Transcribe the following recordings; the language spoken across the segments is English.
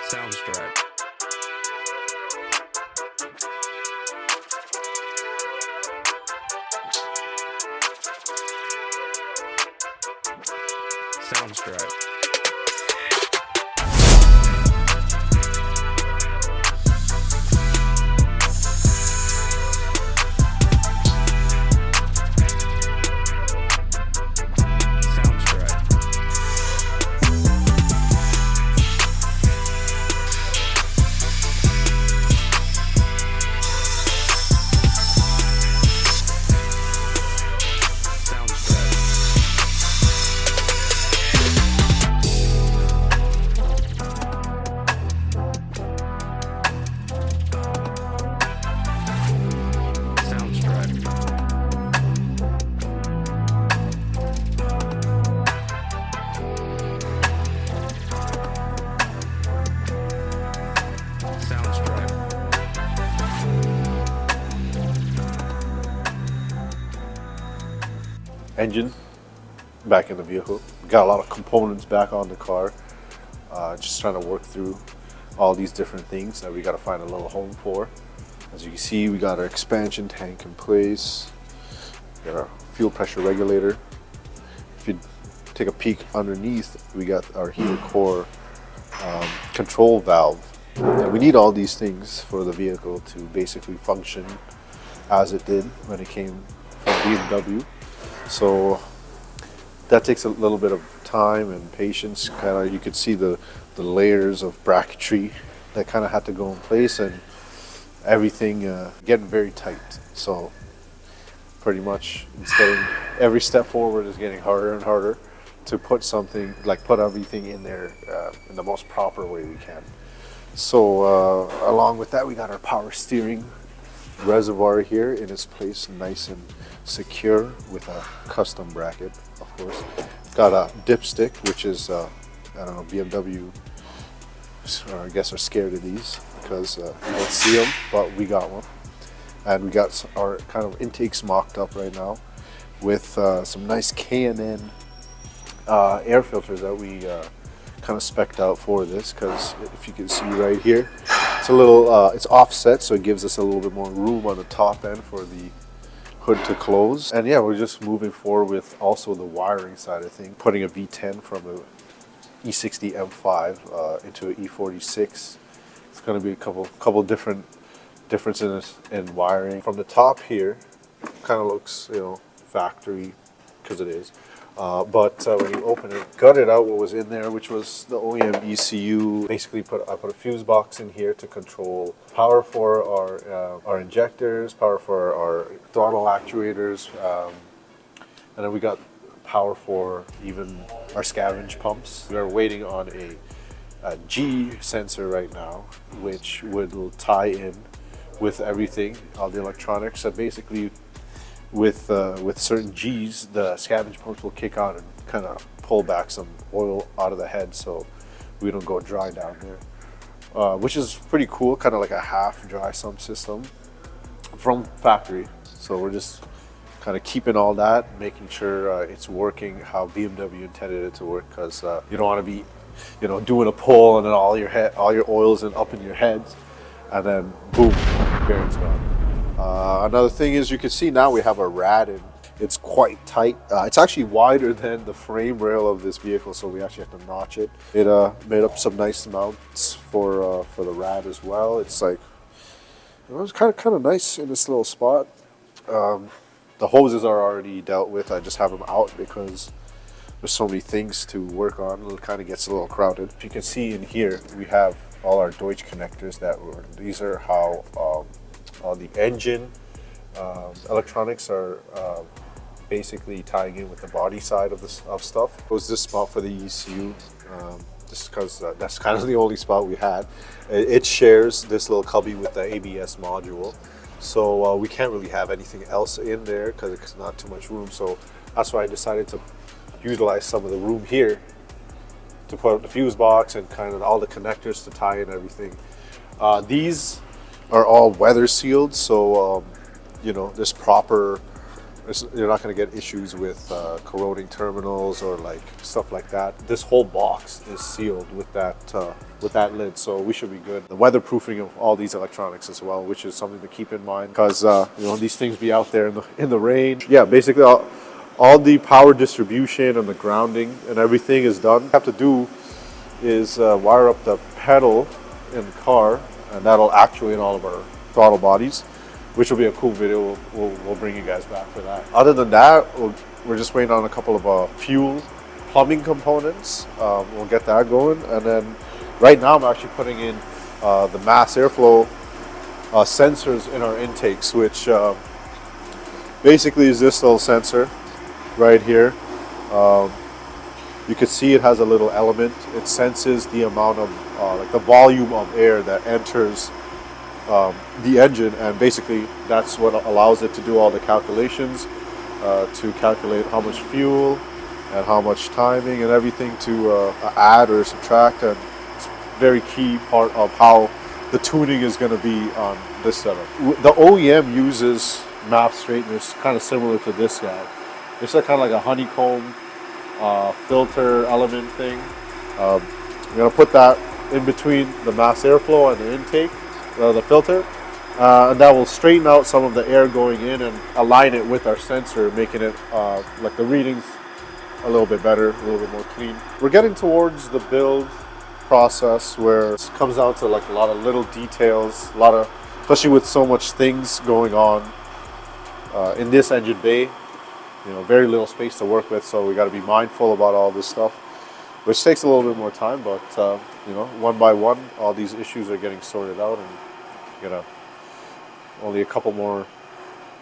Soundstripe. Soundstripe. Engine back in the vehicle. Got a lot of components back on the car. Just trying to work through all these different things that we got to find a little home for. As you can see, we got our expansion tank in place. We got our fuel pressure regulator. If you take a peek underneath, we got our heater core control valve. And we need all these things for the vehicle to basically function as it did when it came from BMW. So that takes a little bit of time and patience. Kind of, you could see the layers of bracketry that kind of had to go in place, and everything getting very tight. So pretty much it's getting, every step forward is getting harder and harder to put something, like put everything in there in the most proper way we can. So along with that, we got our power steering reservoir here in its place, nice and secure with a custom bracket, of course. Got a dipstick, which is I don't know, BMW I guess are scared of these because you don't see them, but we got one. And we got our kind of intakes mocked up right now with some nice K&N air filters that we kind of spec'd out for this, because if you can see right here, it's a little it's offset, so it gives us a little bit more room on the top end for the hood to close. And yeah, we're just moving forward with also the wiring side of things, putting a V10 from a E60 M5 into an E46. It's going to be a couple different differences in wiring. From the top here, kind of looks, you know, factory, because it is. But when you open it, gutted out what was in there, which was the OEM ECU. Basically, I put a fuse box in here to control power for our injectors, power for our throttle actuators, and then we got power for even our scavenge pumps. We are waiting on a G sensor right now, which will tie in with everything, all the electronics. So basically, with certain G's, the scavenge pumps will kick on and kind of pull back some oil out of the head, so we don't go dry down there, which is pretty cool, kind of like a half dry sump system from factory. So we're just kind of keeping all that, making sure it's working how BMW intended it to work, because you don't want to be, you know, doing a pull and then all your oils and up in your heads, and then boom, bearing's gone. Another thing is, you can see now we have a rad in. It's quite tight. It's actually wider than the frame rail of this vehicle, so we actually have to notch it. It made up some nice mounts for the rad as well. It's like, you know, it's kind of nice in this little spot. The hoses are already dealt with. I just have them out because there's so many things to work on. It kind of gets a little crowded. If you can see in here, we have all our Deutsch connectors that were. These are how all the engine electronics are basically tying in with the body side of stuff. It was this spot for the ECU, just because that's kind of the only spot we had. It shares this little cubby with the ABS module, so we can't really have anything else in there because it's not too much room. So that's why I decided to utilize some of the room here to put up the fuse box and kind of all the connectors to tie in everything. These are all weather sealed, so you know, there's proper you're not going to get issues with corroding terminals or like stuff like that. This whole box is sealed with that lid, so we should be good. The weatherproofing of all these electronics as well, which is something to keep in mind, because you know, these things be out there in the rain. Yeah, basically all the power distribution and the grounding and everything is done. What you have to do is wire up the pedal in the car, and that'll actuate all of our throttle bodies, which will be a cool video. We'll bring you guys back for that. Other than that, we're just waiting on a couple of fuel plumbing components. We'll get that going, and then right now I'm actually putting in the mass airflow sensors in our intakes, which basically is this little sensor right here. You can see it has a little element. It senses the amount of like the volume of air that enters the engine, and basically that's what allows it to do all the calculations to calculate how much fuel and how much timing and everything to add or subtract. And it's a very key part of how the tuning is going to be on this setup. The OEM uses map straighteners kind of similar to this guy. It's kind of like a honeycomb filter element thing. We're going to put that in between the mass airflow and the intake, the filter, and that will straighten out some of the air going in and align it with our sensor, making it like the readings a little bit better, a little bit more clean. We're getting towards the build process where it comes down to like a lot of little details, especially with so much things going on in this engine bay. You know, very little space to work with, so we got to be mindful about all this stuff, which takes a little bit more time. But you know, one by one, all these issues are getting sorted out, and you know, only a couple more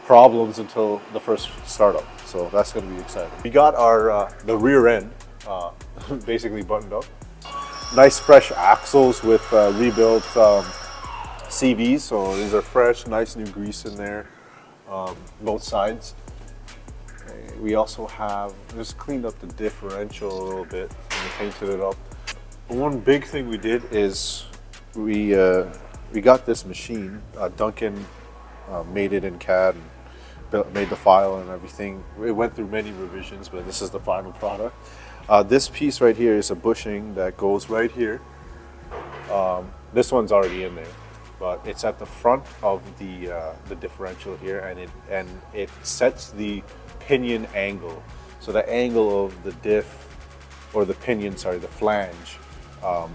problems until the first startup. So that's going to be exciting. We got our the rear end basically buttoned up. Nice fresh axles with rebuilt CVs. So these are fresh, nice new grease in there, both sides. We also have just cleaned up the differential a little bit and painted it up. One big thing we did is we got this machine. Duncan made it in CAD and made the file and everything. It went through many revisions, but this is the final product. This piece right here is a bushing that goes right here. This one's already in there, but it's at the front of the differential here, and it sets the pinion angle. So the angle of the diff, or the pinion, sorry, the flange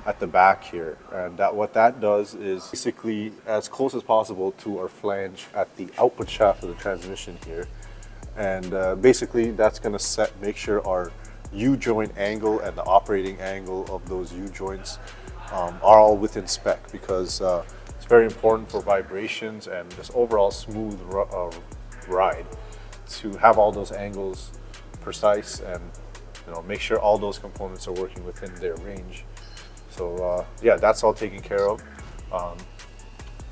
at the back here. And what that does is basically as close as possible to our flange at the output shaft of the transmission here. And basically that's going to make sure our U-joint angle and the operating angle of those U-joints are all within spec, because it's very important for vibrations and just overall smooth ride to have all those angles precise, and you know, make sure all those components are working within their range. So yeah, that's all taken care of. I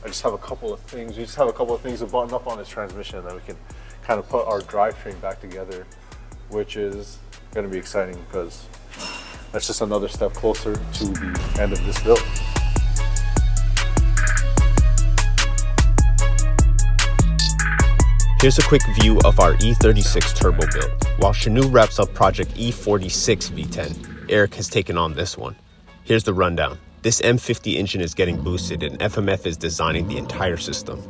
just have a couple of things. We just have a couple of things to button up on this transmission, and then we can kind of put our drivetrain back together, which is going to be exciting because that's just another step closer to the end of this build. Here's a quick view of our E36 turbo build. While Shanu wraps up project E46 V10, Eric has taken on this one. Here's the rundown. This M50 engine is getting boosted, and FMF is designing the entire system.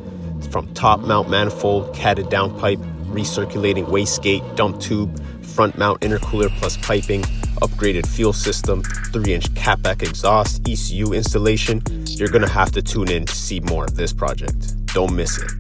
From top mount manifold, catted downpipe, recirculating wastegate, dump tube, front mount intercooler plus piping, upgraded fuel system, 3-inch catback exhaust, ECU installation. You're gonna have to tune in to see more of this project. Don't miss it.